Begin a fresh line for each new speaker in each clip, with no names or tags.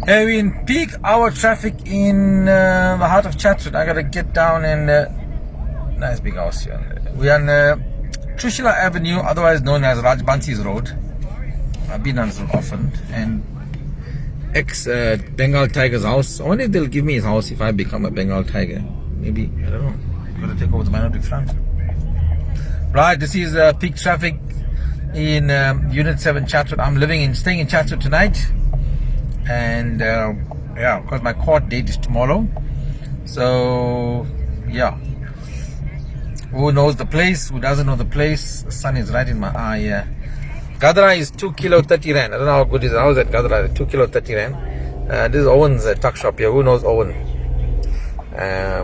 Hey, we in peak hour traffic in the heart of Chatsworth. I gotta get down and nice big house here. We are on Trishula Avenue, otherwise known as Rajbansi's Road. I've been on this often, and ex Bengal Tiger's house. I wonder if they'll give me his house if I become a Bengal Tiger. Maybe, I don't know. Gotta take over the Minority Front. Right, this is peak traffic in Unit 7 Chatsworth. I'm staying in Chatsworth tonight. And yeah, because my court date is tomorrow, so yeah, who knows the place, who doesn't know the place? The sun is right in my eye. Yeah, Gadra is 2 kilo 30 rand. I don't know how good is it. How is that Gadra? 2 kilo 30 rand. This is Owen's tuck shop here. Who knows Owen? I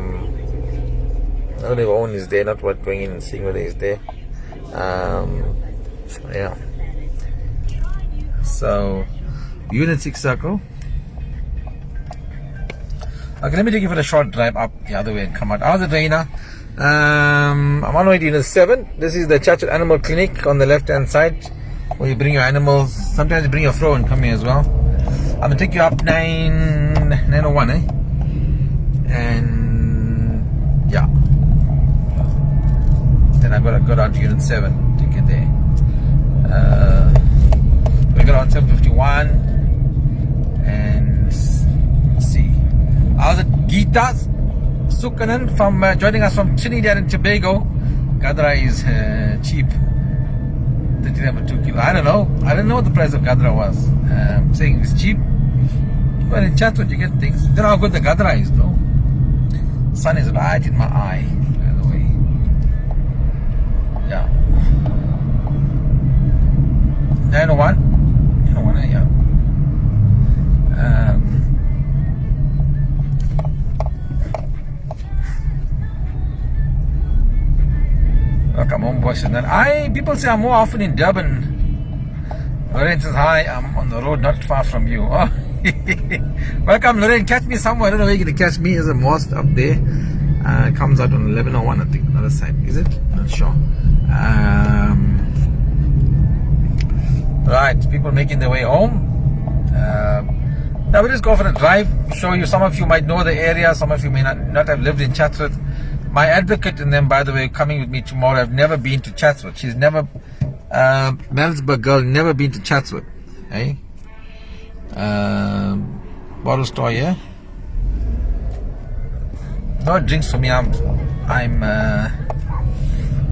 don't know if Owen is there. Not worth going in and seeing whether he's there. Yeah, so Unit 6 circle. Okay, let me take you for a short drive up the other way and come out. How's it, Reina? I'm on my way to Unit 7. This is the Chatsworth Animal Clinic on the left hand side, where you bring your animals. Sometimes you bring your fro and come here as well. I'm gonna take you up 901, and yeah, then I gotta go down to Unit 7 to get there. We got on 751. And see, how's it? Geeta Sukanan from joining us from Trinidad and Tobago. Gadra is cheap. 2 kilo. I don't know what the price of Gadra was. Saying it's cheap. But in Chatsworth you get things. You know how good the Gadra is, though. Sun is right in my eye, by the way. Yeah. 901. 901, yeah. Welcome home, boys. And then people say I'm more often in Durban. Lorraine says hi. I'm on the road, not far from you. Oh. Welcome, Lorraine. Catch me somewhere. I don't know where you're gonna catch me. There's a mosque up there. It comes out on 1101, I think. Other side, is it? Not sure. Right, people making their way home. Now we'll just go for a drive, show you. Some of you might know the area, some of you may not have lived in Chatsworth. My advocate and them, by the way, coming with me tomorrow, have never been to Chatsworth. She's never, Melsburg girl, never been to Chatsworth. Hey? Bottle store here. No drinks for me. I'm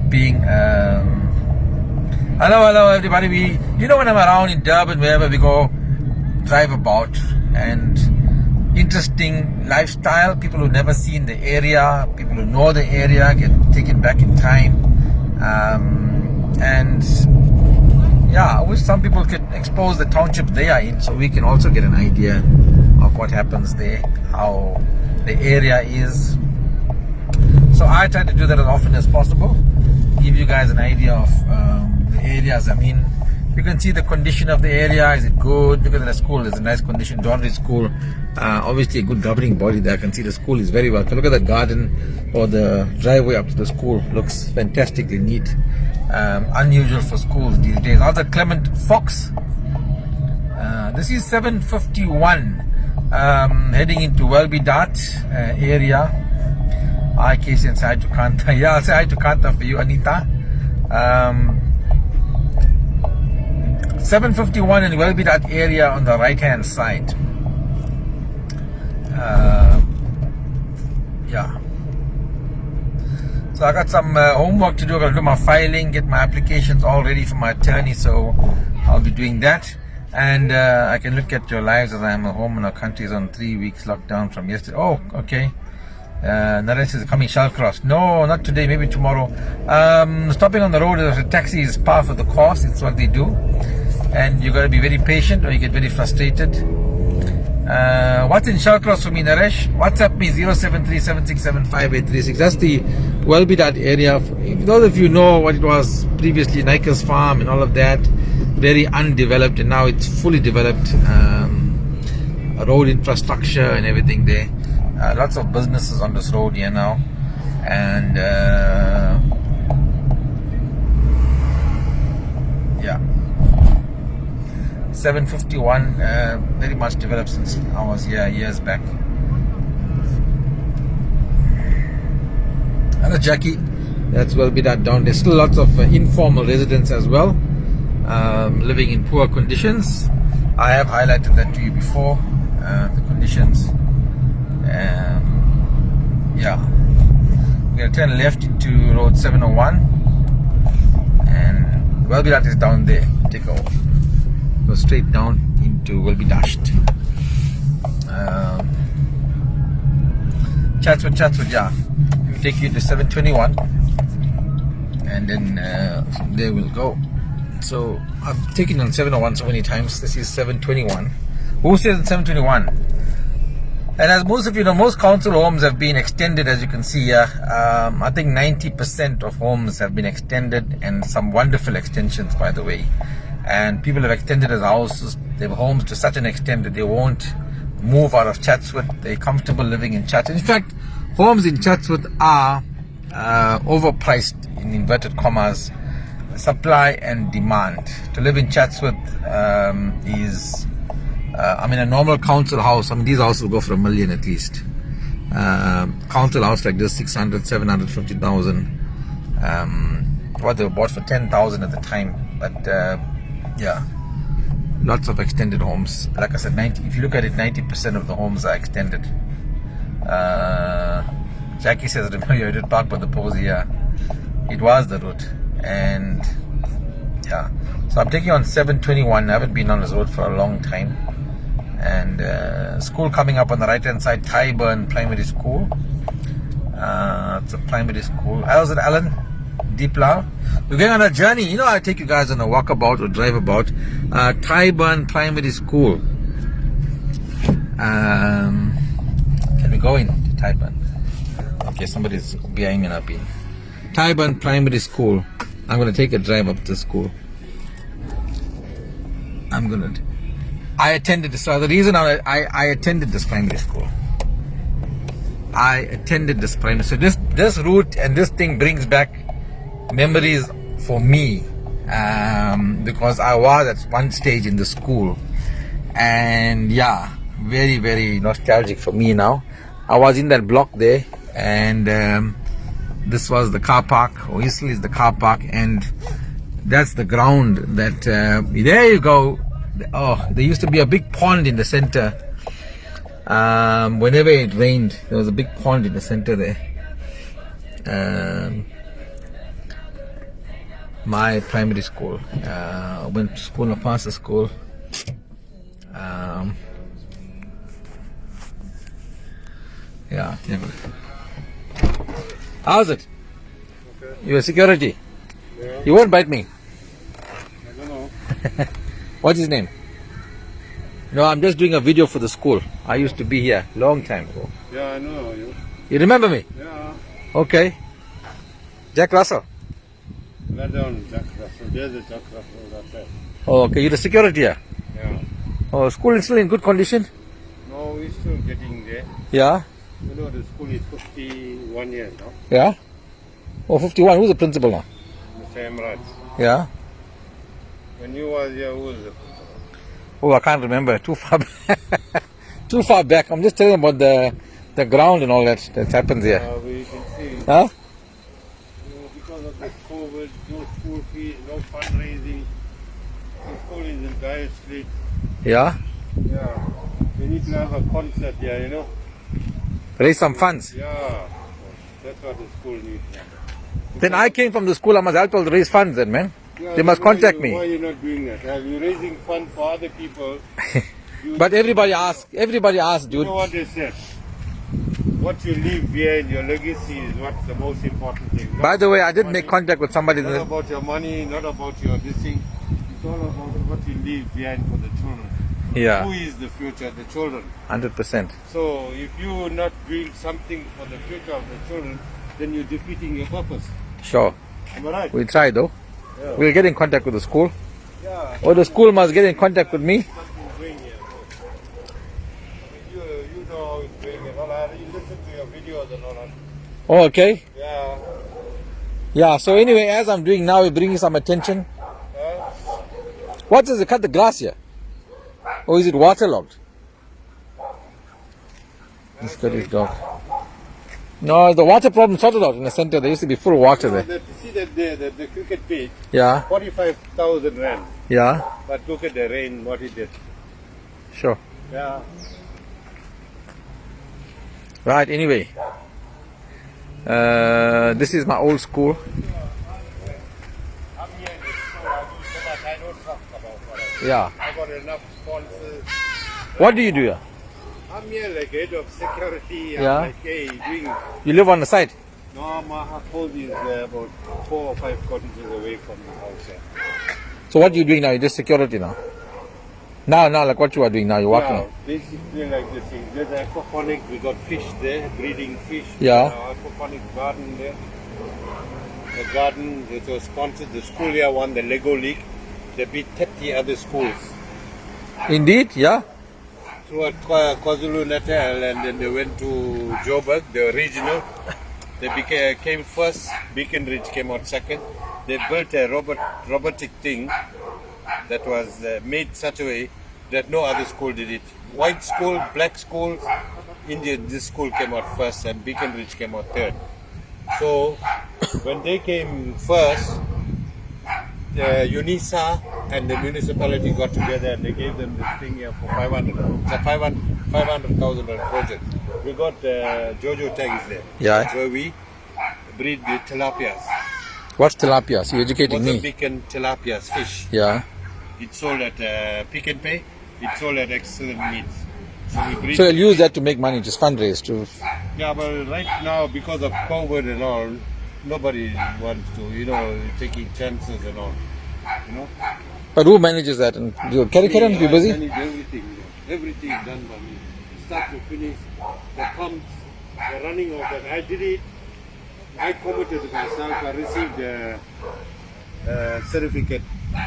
being, hello everybody. You know when I'm around in Durban, wherever we go, drive about, and interesting lifestyle, people who never seen the area, people who know the area get taken back in time, and yeah, I wish some people could expose the township they are in so we can also get an idea of what happens there, how the area is. So I try to do that as often as possible, give you guys an idea of the areas I'm in. You can see the condition of the area. Is it good? Look at the school. There's a nice condition. Dormitory school. Obviously a good governing body there. I can see the school is very well. Look at the garden or the driveway up to the school. Looks fantastically neat. Unusual for schools these days. How's Clement Fox? This is 751. Heading into Welby Dart area. Hi Casey and say hi to Kanta. Yeah, I'll say hi to Kanta for you, Anita. 751 in Welby Dart area on the right hand side. Yeah. So I got some homework to do. I got to do my filing, get my applications all ready for my attorney. So I'll be doing that. And I can look at your lives as I'm at home in our country is on 3 weeks lockdown from yesterday. Oh, okay. Naresh is coming Shallcross. No, not today, maybe tomorrow. Stopping on the road as a taxi is par for the course. It's what they do. And you got to be very patient or you get very frustrated. What's in Shallcross for me, Naresh? WhatsApp me 0737675836. That's the Welby Dart area. If those of you know what it was previously, Nikers Farm and all of that, very undeveloped, and now it's fully developed. Road infrastructure and everything there. Lots of businesses on this road here now, and yeah. 751. Very much developed since I was here years back. Hello Jackie, that's well be that down. There's still lots of informal residents as well, living in poor conditions. I have highlighted that to you before, the conditions. Yeah, we're going to turn left into road 701 and Welbedat is down there. Take a go straight down into Welbedat. Chatswood, yeah. Take you to 721 and then from there we'll go. So I've taken on 701 so many times. This is 721. Who says it's 721? And as most of you know, most council homes have been extended, as you can see here. I think 90% of homes have been extended, and some wonderful extensions, by the way. And people have extended their houses, their homes to such an extent that they won't move out of Chatsworth. They're comfortable living in Chatsworth. In fact, homes in Chatsworth are overpriced, in inverted commas. Supply and demand. To live in Chatsworth is, a normal council house. These houses will go for $1 million at least. Council house like this, 600, 750,000. What they were bought for 10,000 at the time. But yeah, lots of extended homes. Like I said, if you look at it, 90% of the homes are extended. Jackie says, remember you did park by the pose here. It was the route. And yeah, so I'm taking on 721. I haven't been on this road for a long time. And school coming up on the right hand side, Tyburn Primary School. It's a primary school. How's it, Alan? Deepla. We're going on a journey. You know, I take you guys on a walkabout or drive about. Tyburn Primary School. Can we go in to Tyburn? Okay, somebody's behind me now. Tyburn Primary School. I'm going to take a drive up to school. I attended this. So the reason I attended this primary school. So this route and this thing brings back memories for me, because I was at one stage in the school, and yeah, very, very nostalgic for me now. I was in that block there, and this was the car park, or still is the car park, and that's the ground that, there you go. Oh, there used to be a big pond in the center. Whenever it rained, there was a big pond in the center there. My primary school. Went to school, past the school. Yeah. How's it?
Okay.
You a security?
Yeah.
You won't bite me.
I don't know.
What's his name? No, I'm just doing a video for the school. I used to be here long time ago.
Yeah, I know you.
You remember me?
Yeah.
Okay. Jack Russell.
Let down Jack Russell. There's a Jack Russell, that's it.
Oh, okay. You're the security here.
Yeah.
Oh, school is still in good condition?
No, we're still getting there.
Yeah.
You know, the school is 51 years now.
Yeah. Oh, 51. Who's the principal now?
Mr. Emraj.
Yeah.
When you was here, who was the principal?
Oh, I can't remember. Too far back. Too far back. I'm just telling about the ground and all that happens here.
We can see.
Huh?
Because of the COVID, no school fees, no fundraising. The school is in dire straits.
Yeah.
Yeah. We need to have a concert here, you know.
Raise some funds.
Yeah. That's what the school needs.
Then I came from the school. I must help to raise funds then, man.
Yeah,
They must contact me.
Why are you not doing that? Are you raising funds for other people?
But everybody asks,
You
dude.
know what they said? What you leave behind, your legacy is what's the most important thing.
By the way, I did make contact with somebody.
Not about your money, not about your this thing. It's all about what you leave behind for the children.
Yeah,
Who is the future? The children.
100%.
So if you're not doing something for the future of the children, then you're defeating your purpose.
Sure.
Am I right?
We'll try though.
Yeah.
We'll get in contact with the school.
Yeah.
Or the school must get in contact with me.
Something going here. You know how it's going and all that. You listen to your videos and all that.
Oh, okay.
Yeah.
Yeah, so anyway, as I'm doing now, we're bringing some attention. What is it? Cut the grass here. Or is it waterlogged? Let's get his dog. No, the water problem sorted out in the center. There used to be full water there.
See that there, the cricket pitch,
Yeah,
45,000 rand.
yeah,
But look at the rain, what it did.
sure.
Yeah.
Right, anyway. This is my old school.
I'm here in the school, I do so much, I don't talk about what
Yeah.
I got enough sponsors.
What do you do here?
I'm here like head of security.
Yeah.
I'm like, hey, doing.
You live on the site?
No, my household is about 4 or 5 cottages away from the house. Yeah.
So what are you doing now? You're just security now? Now, like what you are doing now? You're walking?
Yeah, basically like this thing. There's aquaponic, we got fish there, breeding fish.
Yeah.
Aquaponic garden there. The garden, it was sponsored, the school here won the Lego League. They beat 30 other schools.
Indeed, yeah.
Throughout KwaZulu-Natal, and then they went to Joburg, the regional. They came first, Beacon Ridge came out second. They built a robotic thing that was made such a way that no other school did it. White school, black school, Indian, this school came out first and Beacon Ridge came out third. So when they came first, UNISA and the municipality got together and they gave them this thing here for 500. It's a 500,000 project. We got Jojo tags there.
Yeah.
Where we breed the tilapias.
What's tilapia? So you're educating me.
Mozambican tilapias, fish.
Yeah.
It's sold at Pick and Pay. It's sold at Excellent Meats. So we breed.
So you'll use that to make money, just fundraise to.
Yeah, but right now because of COVID and all, nobody wants to, taking chances and all,
But who manages that? And you carry on if you're
I
busy?
manage everything done by me, start to finish. The pumps, the running of that, I did it. I committed myself. I received a certificate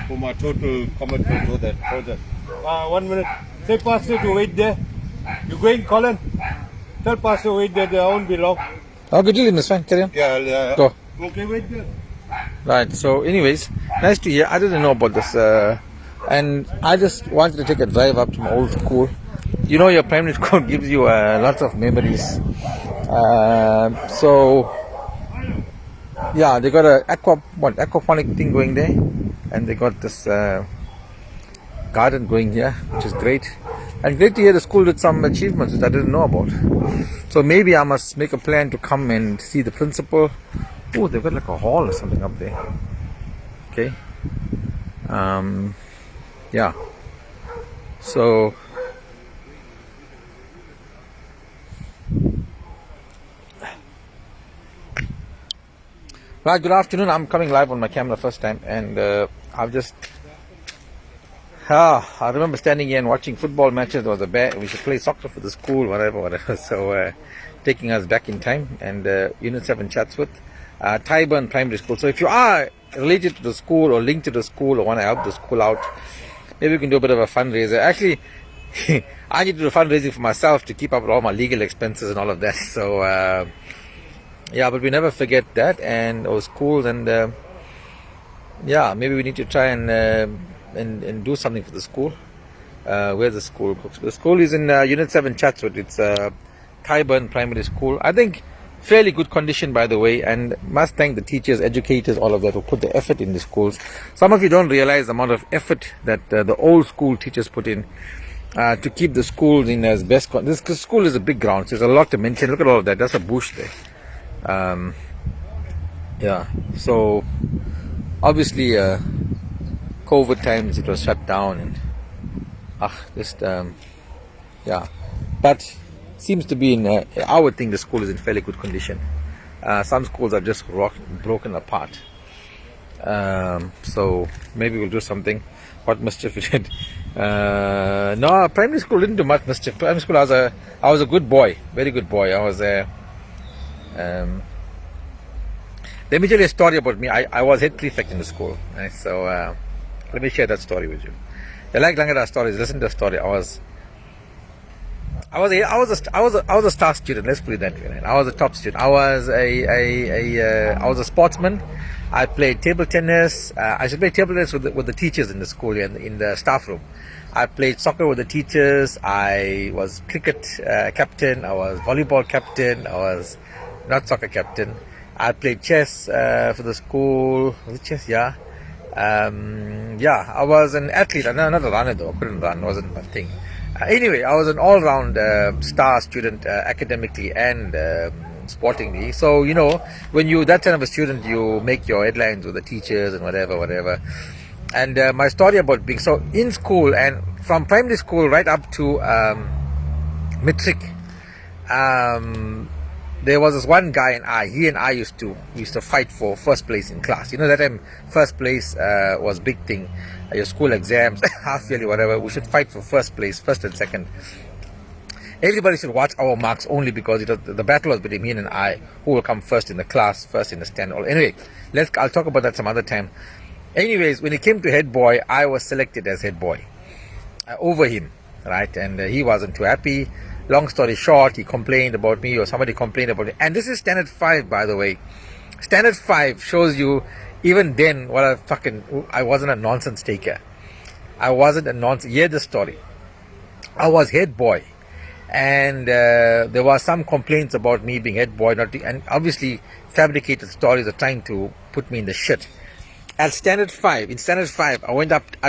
for my total commitment to that project. 1 minute. Say Pastor to wait there. You going, Colin? Tell Pastor wait there. They won't be long.
Oh, good deal, it's fine. Carry on.
Yeah.
Go.
Okay, wait there.
Right. So, anyways, nice to hear. I didn't know about this, and I just wanted to take a drive up to my old school. Your primary school gives you lots of memories. So, yeah, they got a aquaponic thing going there, and they got this garden going here, which is great. And great to hear the school did some achievements that I didn't know about. So maybe I must make a plan to come and see the principal. Oh, they've got like a hall or something up there. Okay. Yeah. So. Right, good afternoon. I'm coming live on my camera first time, and I've just. I remember standing here and watching football matches. There was a bear. We should play soccer for the school, whatever. So, taking us back in time, and Unit 7 Chatsworth, Tyburn Primary School. So, if you are related to the school or linked to the school or want to help the school out, maybe we can do a bit of a fundraiser. Actually, I need to do fundraising for myself to keep up with all my legal expenses and all of that. So, yeah, but we never forget that, and our schools, and yeah, maybe we need to try and do something for the school. Where's the school? The school is in Unit 7 Chatsworth. It's Tyburn Primary School. I think fairly good condition, by the way, and must thank the teachers, educators, all of that who put the effort in the schools. Some of you don't realize the amount of effort that the old school teachers put in to keep the schools in as best condition. This school is a big ground, so there's a lot to mention. Look at all of that. That's a bush there. Yeah, so obviously COVID times it was shut down, and yeah, but seems to be in I would think the school is in fairly good condition. Some schools are just broken apart, so maybe we'll do something. What mischief we did? No, primary school didn't do much mischief. Primary school I was a good boy, very good boy. I was let me tell you a story about me. I was head prefect in the school, right? So let me share that story with you. I like Langada stories. Listen to the story. I was a star student. Let's put it that way. I was a top student. I was a sportsman. I played table tennis. I used to play table tennis with the teachers in the school, in the staff room. I played soccer with the teachers. I was cricket captain. I was volleyball captain. I was not soccer captain. I played chess for the school. Was it chess? Yeah. Yeah, I was an athlete. No, not a runner though. I couldn't run. It wasn't my thing. Anyway, I was an all-round star student academically and sportingly. So, when you that kind of a student, you make your headlines with the teachers and whatever. And my story about being so in school and from primary school right up to matric, there was this one guy he and I used to fight for first place in class. That time first place was big thing. Your school exams, half yearly, whatever, we should fight for first place, first and second. Everybody should watch our marks only because the battle was between me and I, who will come first in the class, first in the stand. Anyway, I'll talk about that some other time. Anyways, when it came to head boy, I was selected as head boy over him, right? And he wasn't too happy. Long story short, he complained about me, or somebody complained about it. And this is Standard 5, by the way. Standard 5 shows you, even then, I wasn't a nonsense taker. I wasn't a nonsense. Hear the story. I was head boy. And there were some complaints about me being head boy, and obviously fabricated stories are trying to put me in the shit. In Standard 5, I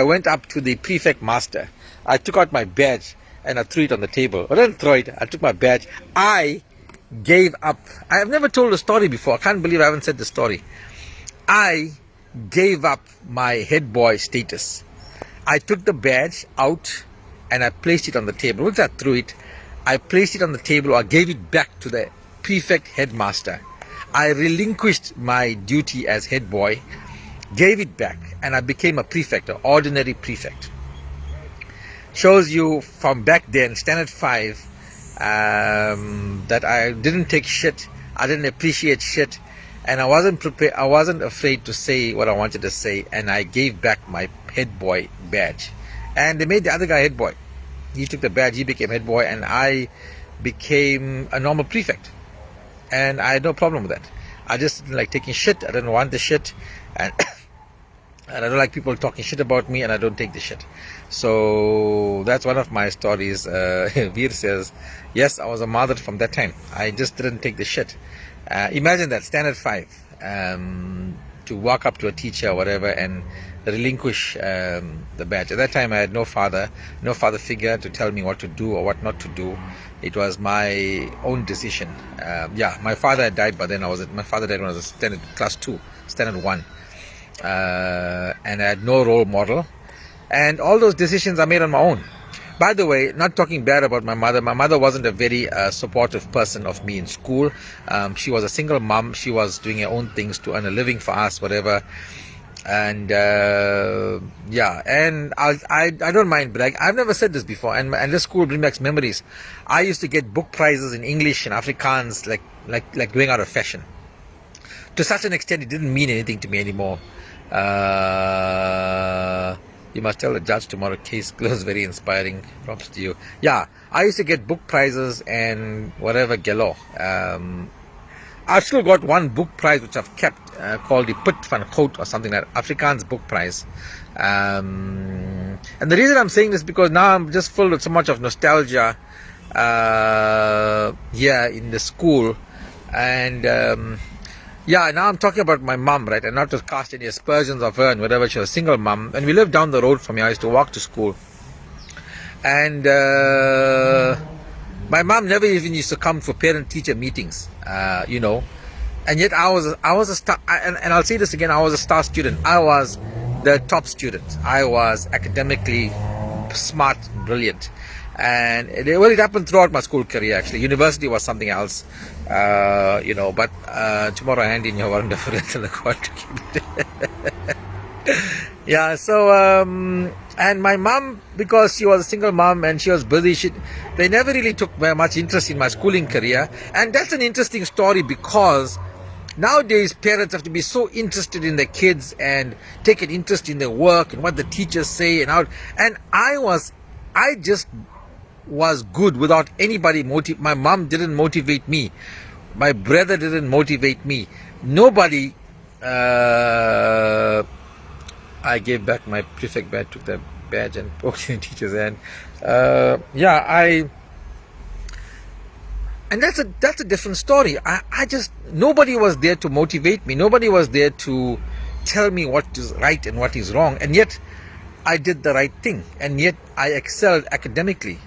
went up to the prefect master. I took out my badge and I threw it on the table. I didn't throw it. I took my badge. I gave up. I have never told the story before. I can't believe I haven't said the story. I gave up my head boy status. I took the badge out and I placed it on the table. Once I threw it, I placed it on the table, or I gave it back to the prefect headmaster. I relinquished my duty as head boy, gave it back, and I became a prefect, an ordinary prefect. Shows you from back then, Standard 5, that I didn't take shit, I didn't appreciate shit, and I wasn't prepared. I wasn't afraid to say what I wanted to say, and I gave back my head boy badge. And they made the other guy head boy. He took the badge, he became head boy, and I became a normal prefect. And I had no problem with that. I just didn't like taking shit. I didn't want the shit. And I don't like people talking shit about me, and I don't take the shit. So that's one of my stories. Veer says, yes, I was a mother from that time. I just didn't take the shit. Imagine that, Standard 5. To walk up to a teacher or whatever and relinquish the badge. At that time, I had no father figure to tell me what to do or what not to do. It was my own decision. My father had died, but then my father died when I was a class 2, Standard 1. And I had no role model. And all those decisions I made on my own. By the way, not talking bad about my mother. My mother wasn't a very supportive person of me in school. She was a single mom. She was doing her own things to earn a living for us, whatever. And and I don't mind bragging. I've never said this before, and this school brings back memories. I used to get book prizes in English and Afrikaans, like going out of fashion. To such an extent, it didn't mean anything to me anymore. You must tell the judge tomorrow. Case closed. Very inspiring. Props to you. Yeah, I used to get book prizes and whatever galore. I've still got one book prize which I've kept called the Put van Goud or something like that. Afrikaans book prize. And the reason I'm saying this because now I'm just filled with so much of nostalgia here in the school. And now I'm talking about my mum, right? And not to cast any aspersions of her and whatever. She was a single mum. And we lived down the road from here. I used to walk to school. And my mum never even used to come for parent-teacher meetings, And yet I was a star. And I'll say this again, I was a star student. I was the top student. I was academically smart, brilliant. And it happened throughout my school career, actually. University was something else, but tomorrow I hand in your warrant difference in the court to keep it. And my mom, because she was a single mom and she was busy, they never really took very much interest in my schooling career. And that's an interesting story because nowadays parents have to be so interested in their kids and take an interest in their work and what the teachers say and I just was good without anybody my mom didn't motivate me, my brother didn't motivate me, nobody I gave back my prefect badge, took the badge and poked in the teacher's hand. And that's a different story. I just, nobody was there to motivate me. Nobody was there to tell me what is right and what is wrong. And yet I did the right thing. And yet I excelled academically.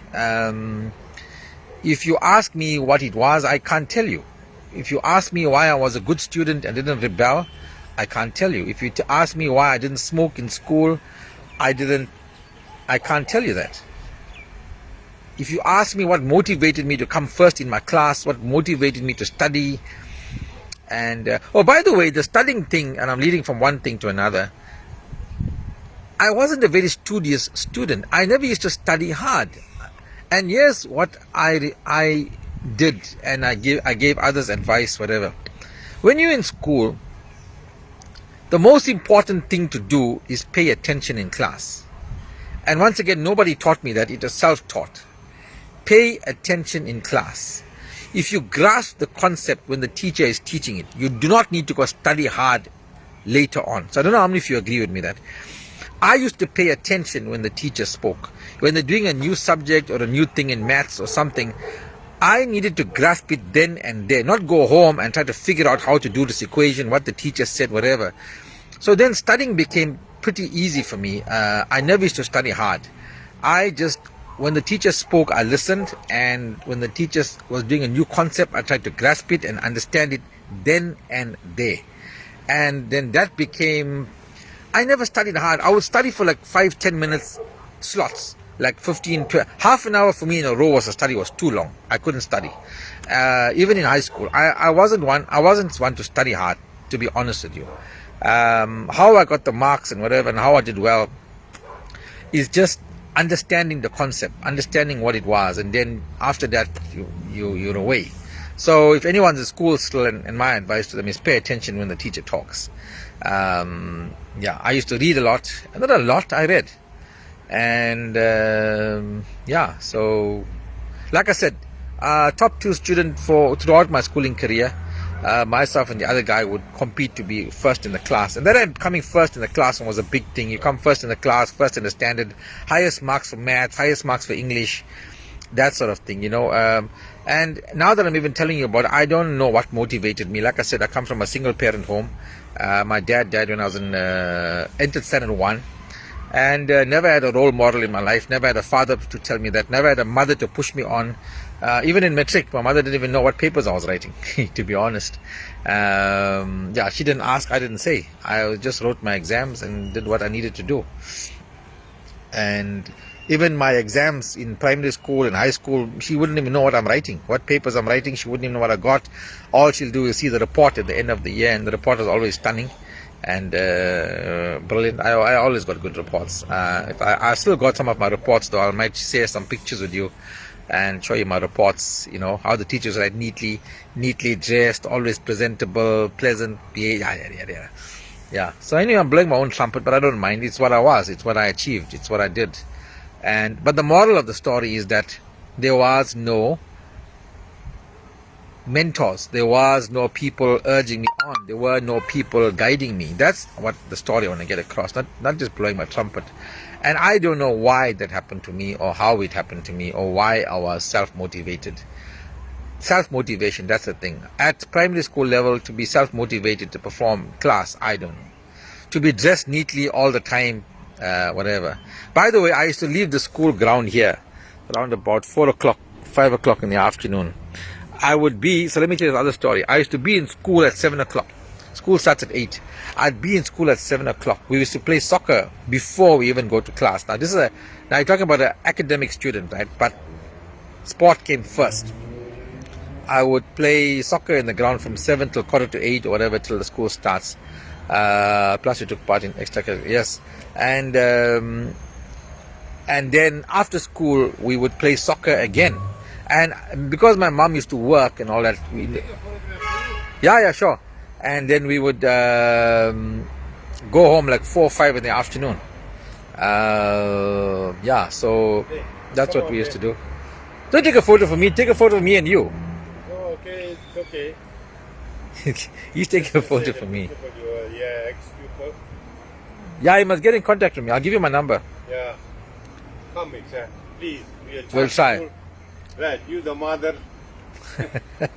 If you ask me what it was, I can't tell you. If you ask me why I was a good student and didn't rebel, I can't tell you. If you ask me why I didn't smoke in school, I can't tell you that. If you ask me what motivated me to come first in my class, what motivated me to study, and oh, by the way, the studying thing, and I'm leading from one thing to another, I wasn't a very studious student. I never used to study hard. And yes, what I did, and I gave others advice, whatever. When you're in school, the most important thing to do is pay attention in class. And once again, nobody taught me that. It was self-taught. Pay attention in class. If you grasp the concept when the teacher is teaching it, you do not need to go study hard later on. So I don't know how many of you agree with me that. I used to pay attention when the teacher spoke. When they're doing a new subject or a new thing in maths or something, I needed to grasp it then and there, not go home and try to figure out how to do this equation, what the teacher said, whatever. So then studying became pretty easy for me. I never used to study hard. When the teacher spoke, I listened, and when the teacher was doing a new concept, I tried to grasp it and understand it then and there. And then that became, I never studied hard. I would study for like 5-10 minutes slots, like 15, 12, half an hour for me in a row was too long. I couldn't study. Even in high school, I wasn't one to study hard, to be honest with you. How I got the marks and whatever, and how I did well is just understanding the concept, understanding what it was, and then after that you're away. So if anyone's in school still, and my advice to them is pay attention when the teacher talks. I used to read a lot, and not a lot, I read. And so like I said, top 2 student throughout my schooling career. Myself and the other guy would compete to be first in the class, and then coming first in the class was a big thing. You come first in the class, first in the standard, highest marks for math, highest marks for English, that sort of thing, and now that I'm even telling you about it, I don't know what motivated me. Like I said, I come from a single parent home. My dad died when I was entered standard 1, and never had a role model in my life, never had a father to tell me that, never had a mother to push me on. Even in matric, my mother didn't even know what papers I was writing, to be honest. She didn't ask, I didn't say. I just wrote my exams and did what I needed to do. And even my exams in primary school and high school, she wouldn't even know what I'm writing, what papers I'm writing. She wouldn't even know what I got. All she'll do is see the report at the end of the year, and the report is always stunning and brilliant. I always got good reports. If I still got some of my reports, though, I might share some pictures with you and show you my reports, how the teachers write neatly dressed, always presentable, pleasant, yeah. So anyway, I'm blowing my own trumpet, but I don't mind. It's what I was, it's what I achieved, it's what I did. But the moral of the story is that there was no mentors, there was no people urging me on, there were no people guiding me. That's what the story I want to get across, not just blowing my trumpet. And I don't know why that happened to me, or how it happened to me, or why I was self-motivated. Self-motivation, that's the thing. At primary school level, to be self-motivated to perform class, I don't know. To be dressed neatly all the time, whatever. By the way, I used to leave the school ground here around about 4 o'clock, 5 o'clock in the afternoon. So let me tell you another story. I used to be in school at 7 o'clock. School starts at 8. I'd be in school at 7 o'clock. We used to play soccer before we even go to class. Now you're talking about an academic student, right? But sport came first. I would play soccer in the ground from 7 till 7:45 or whatever till the school starts. Plus we took part in extracurricular, yes. And then after school we would play soccer again. And because my mom used to work and all that, yeah, sure. And then we would go home like 4 or 5 in the afternoon. So that's what we used to do. Don't take a photo for me, take a photo of me and you.
Oh, okay, it's okay.
He's taking a photo for me. Yeah, you must get in contact with me. I'll give you my number.
Yeah. Come, Iksan. Please.
We'll try.
Right, you the mother.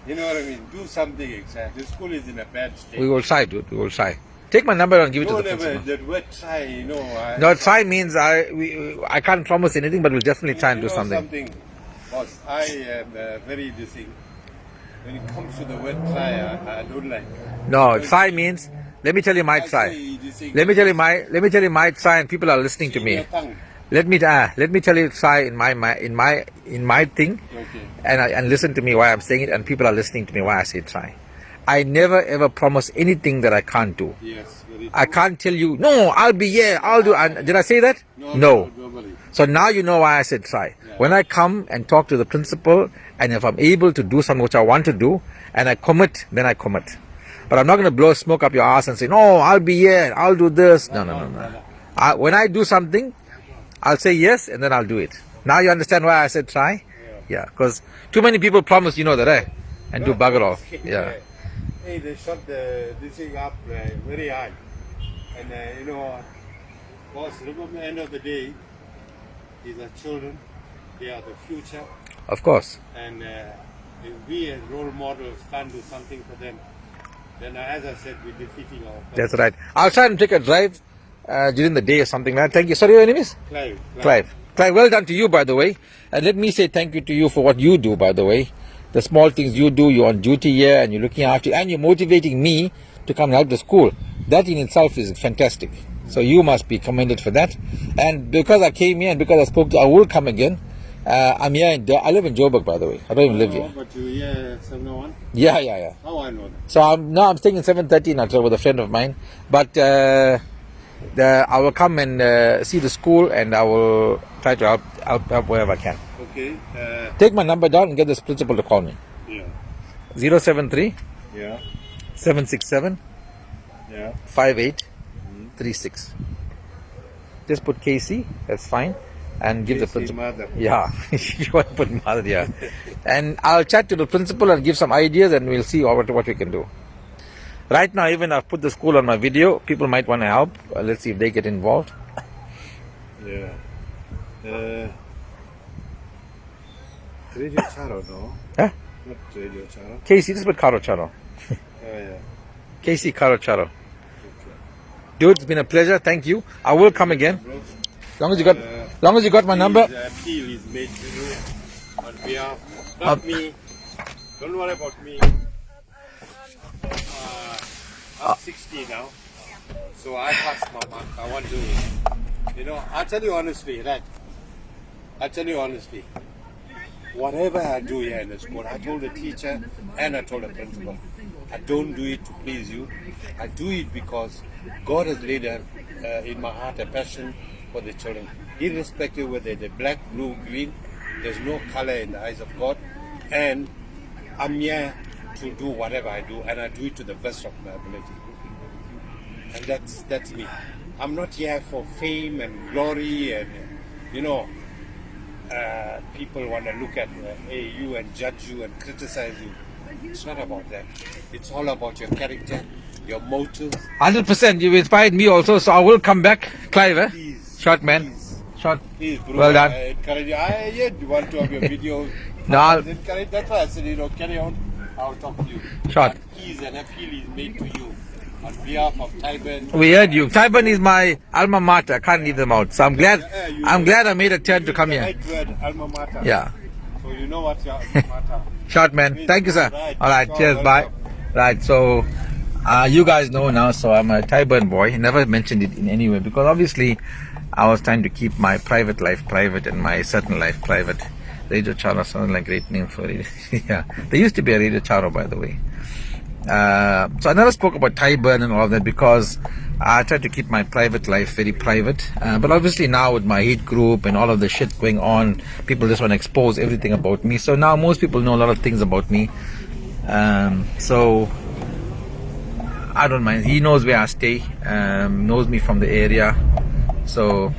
You know what I mean? Do something, Iksan. The school is in a bad state.
We will try, dude. We will try. Take my number and give it to
Don't
the
ever,
principal.
that word try, you know.
No, try means I can't promise anything, but we'll definitely try and
You
do
know
something.
Boss, I am very dissing. When it comes to the word try, I don't like.
No, try means. Let me tell you my try. Let me tell you my try, and people are listening to me. Let me tell you try in my thing,
Okay.
and listen to me why I'm saying it, and people are listening to me why I say try. I never ever promise anything that I can't do.
Yes, very
I can't tell you, no, I'll be here, I'll do. And did I say that? No.
Globally.
So now you know why I said try. When I come and talk to the principal, and if I'm able to do something which I want to do, and I commit, then I commit. But I'm not going to blow smoke up your ass and say, no, I'll be here, I'll do this. No. When I do something, I'll say yes, and then I'll do it. Now you understand why I said try? Yeah, because too many people promise, you know that, eh? And do bugger all. Yeah.
Hey, they shot this thing up very high. And you know, boss, remember the end of the day, these are children, they are the future.
Of course.
And if we as role models can't do something for them, then as I said, we're defeating our country.
That's right. I'll try and take a drive during the day or something, man. Thank you. Sorry, your name is?
Clive.
Clive, well done to you, by the way. And let me say thank you to you for what you do, by the way. The small things you do, you're on duty here and you're looking after, and you're motivating me to come and help the school. That in itself is fantastic. So you must be commended for that. And because I came here and because I spoke to, I will come again. I'm here I live in Joburg, by the way. I don't even live here.
But you here 701?
Yeah.
How I know that?
So I'm staying in 713 now with a friend of mine. But I will come and see the school, and I will try to help wherever I can.
Okay.
Take my number down and get this principal to call me.
Yeah.
073
Yeah.
767
Yeah.
5836. Just put KC, that's fine. And give the
KC
principal.
mother.
Yeah, you want to put mother, yeah. And I'll chat to the principal and give some ideas, and we'll see what we can do. Right now, even I've put the school on my video. People might want to help. Let's see if they get involved.
Yeah. Radio Charo, no?
Huh?
Not Radio Charo.
KC, just put Karo Charo.
Oh, yeah.
KC Karo Charo. Dude, it's been a pleasure. Thank you. I will come again. Long as you got my number.
The appeal is made to you on behalf, not me. Don't worry about me. I'm 60 now, so I passed my mark. I want to, I'll tell you honestly, right? I'll tell you honestly. Whatever I do here in the school, I told the teacher and I told the principal, I don't do it to please you. I do it because God has laid in my heart a passion for the children. Irrespective whether they're black, blue, green, there's no color in the eyes of God. And I'm here to do whatever I do, and I do it to the best of my ability. And that's me. I'm not here for fame and glory and, people want to look at you and judge you and criticize you. It's not about that. It's all about your character, your motives.
100%. You inspired me also, so I will come back. Clive, eh?
Please.
Short, man.
Please.
Short.
Please, bro.
Well done.
I encourage you. I yet want to have your video.
No,
That's why I said, carry on. I'll talk to you.
Short.
Keys and appeal is made to you on behalf of Tyburn.
We heard you. Tyburn is my alma mater. I can't leave them out. So I'm glad I made a turn to come here.
Right word, alma mater.
Yeah.
So you know what's your alma mater.
Short, man. Thank you, sir.
Right.
All right.
So
Cheers. Bye.
welcome.
Right. So, you guys know now. So I'm a Tyburn boy. Never mentioned it in any way because obviously I was trying to keep my private life private and my certain life private. Radio Charo sounds like a great name for it. Yeah. There used to be a Radio Charo, by the way. So I never spoke about Tyburn and all of that because I tried to keep my private life very private. But obviously now with my hate group and all of the shit going on, people just want to expose everything about me. So now most people know a lot of things about me. So I don't mind. He knows where I stay, knows me from the area. So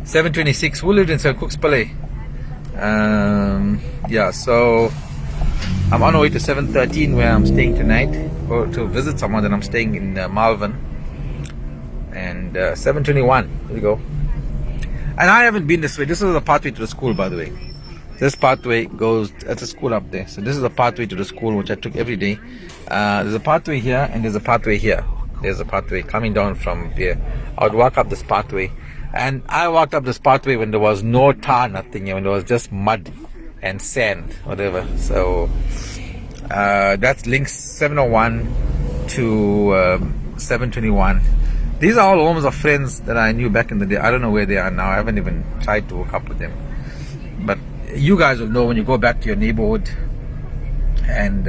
726, who lived in St. Cook's Palais? Yeah, so I'm on the way to 713 where I'm staying tonight, or to visit someone. Then I'm staying in Malvern, and and 721. There we go. And I haven't been this way. This is the pathway to the school, by the way. This pathway goes at the school up there. So this is the pathway to the school, which I took every day. There's a pathway here, and there's a pathway here. There's a pathway coming down from here. I would walk up this pathway, and I walked up this pathway when there was no tar, nothing, when there was just mud and sand, whatever. So that's links 701 to 721. These are all homes of friends that I knew back in the day. I don't know where they are now. I haven't even tried to hook up with them. But you guys will know when you go back to your neighborhood and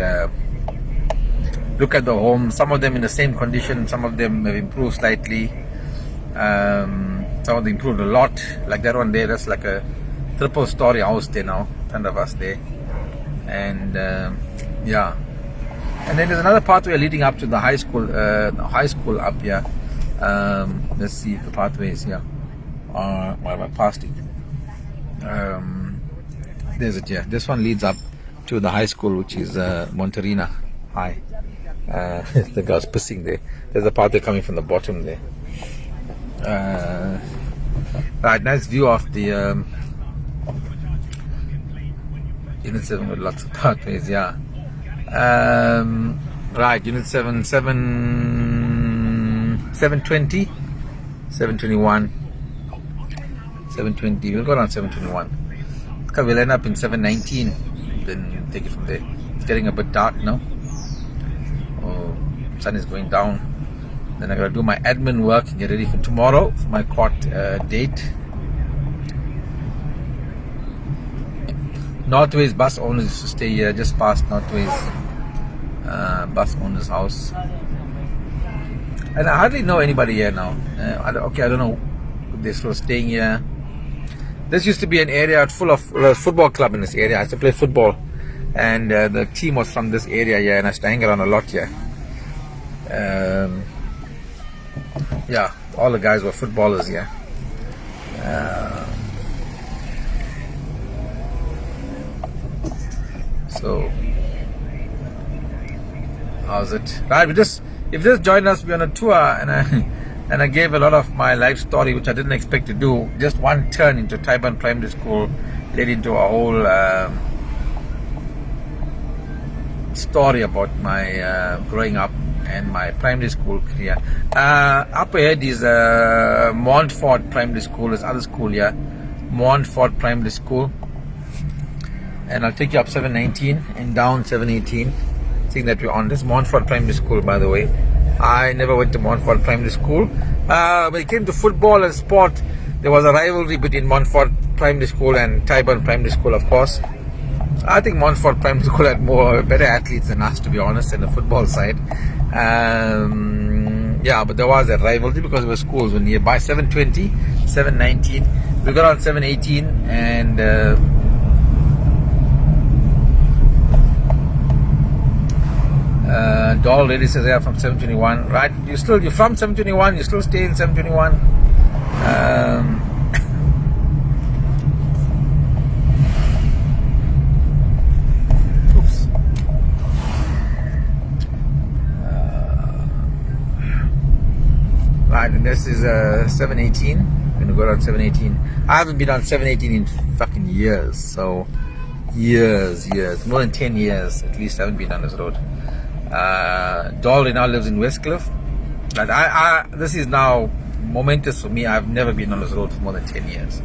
look at the homes. Some of them in the same condition. Some of them have improved slightly. Some of them improved a lot. Like that one there, that's like a triple-story house there now. In front of us there. And yeah. And then there's another pathway leading up to the high school up here. Let's see if the pathway is here. Well, I passed it. There's it here. This one leads up to the high school, which is Monterina High. The guy's pissing there. There's a pathway coming from the bottom there. Right, nice view of the Unit 7 with lots of pathways, yeah. Right, Unit 7, 720, 721, 720. We'll go down 721. Okay, we'll end up in 719. Then take it from there. It's getting a bit dark now. Oh, sun is going down. Then I gotta do my admin work and get ready for tomorrow for my court date. Northways bus owners used to stay here, just past Northways bus owner's house. And I hardly know anybody here now. I don't know if they're still staying here. This used to be an area full of football club in this area. I used to play football, and the team was from this area here, and I used to hang around a lot here. Yeah, all the guys were footballers here. So, how's it? Right, if you just joined us, we're on a tour, and I gave a lot of my life story, which I didn't expect to do. Just one turn into Taiban Primary School led into a whole story about my growing up and my primary school career. Up ahead is Montfort Primary School. There's other school here, Montfort Primary School. And I'll take you up 719 and down 718. Seeing that we're on this Montfort Primary School, by the way. I never went to Montfort Primary School. When it came to football and sport, there was a rivalry between Montfort Primary School and Taiban Primary School, of course. I think Montfort Primary School had better athletes than us, to be honest, in the football side. Yeah, but there was a rivalry because the schools were nearby. 720, 719. We got on 718 and Doll lady says they are from 721. Right, you're from 721, you still stay in 721. Oops. Right, and this is 718. I'm gonna go down 718. I haven't been on 718 in fucking years, so years, more than 10 years at least I haven't been on this road. Dolly now lives in Westcliff. But this is now momentous for me. I've never been on this road for more than 10 years.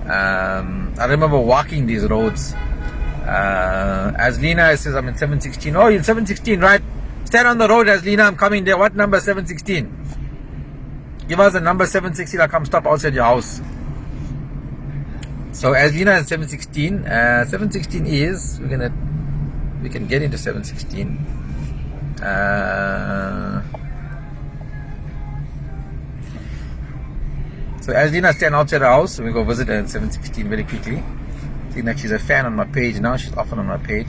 I remember walking these roads. As Lena says, I'm in 716. Oh, you're in 716, right? Stand on the road, as Lena, I'm coming there. What number? 716. Give us the number 716. I'll come stop outside your house. So as Lena is 716, 716 is, we can get into 716. So as Lina stand outside the house, we go visit her in 716 very quickly. See that she's a fan on my page now. She's often on my page.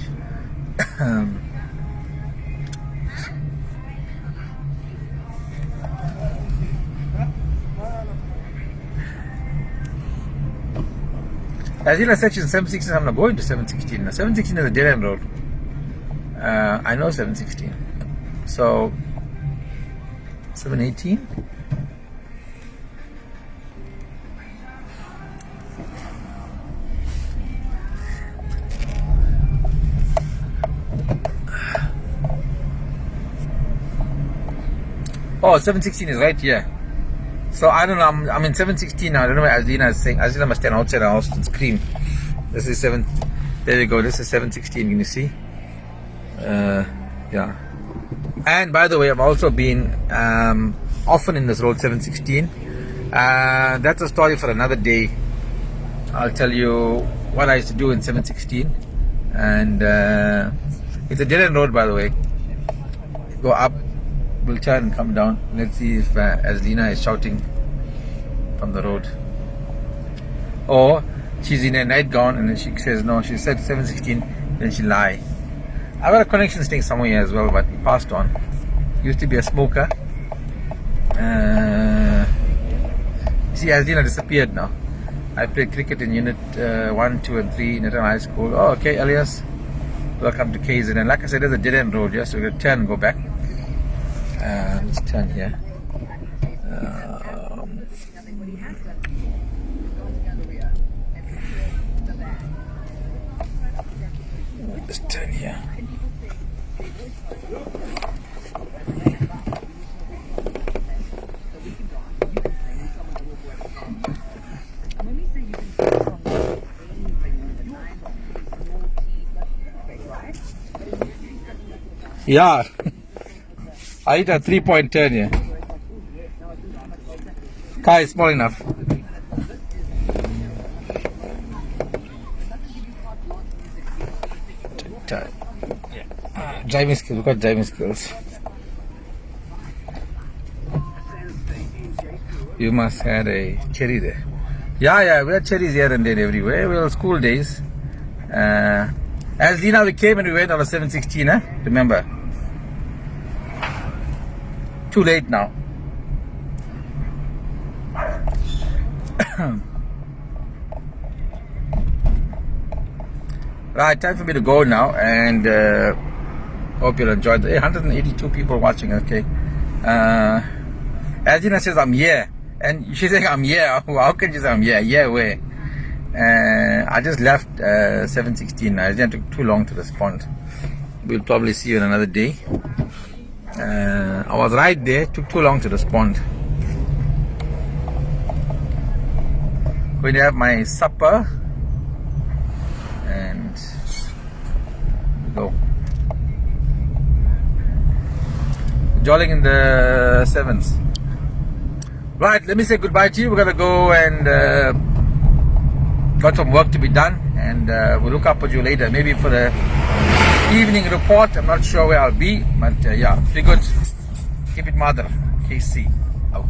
As Lina said, she's in 716. I'm not going to 716. 716 is a dead end road. I know 716. So 718. Oh, 716 is right here. So I don't know. I'm in 716 now. I don't know what Azlina is saying. Azlina must stand outside our house and scream. This is 7. There we go. This is 716. Can you see? Yeah. And by the way, I've also been often in this road 716. That's a story for another day. I'll tell you what I used to do in 716. And it's a dead end road, by the way. Go up. We'll turn and come down. Let's see if Azlina is shouting from the road. Or she's in a nightgown and then she says no, she said 716, then she lie. I got a connection sting somewhere here as well, but he passed on. Used to be a smoker. See, Azlina disappeared now. I played cricket in Unit 1, 2 and 3 in Netherlands High School. Oh, okay, Elias. Welcome to KZN. Like I said, there's a dead end road, yeah, so we're going to turn and go back. Let's turn here. Let's turn here. Yeah. I hit a 3-point turn here. Car is small enough. Driving skills, we've got driving skills. You must have a cherry there. Yeah, we had cherries here and there everywhere. Well, school days. Azlina, we came and we went on a 716, remember? Too late now. Right, time for me to go now, and hope you'll enjoy the 182 people watching. Okay, Azlina says I'm here, and she's saying I'm here. How can you say I'm here? Yeah, where? I just left 716 now. It took too long to respond. We'll probably see you in another day. I was right there, took too long to respond. Going to have my supper and go. Jolling in the 7s. Right, let me say goodbye to you. We're gonna go and got some work to be done, and we'll look up with you later, maybe for the evening report. I'm not sure where I'll be, but yeah, be good. Keep it mother. KC out.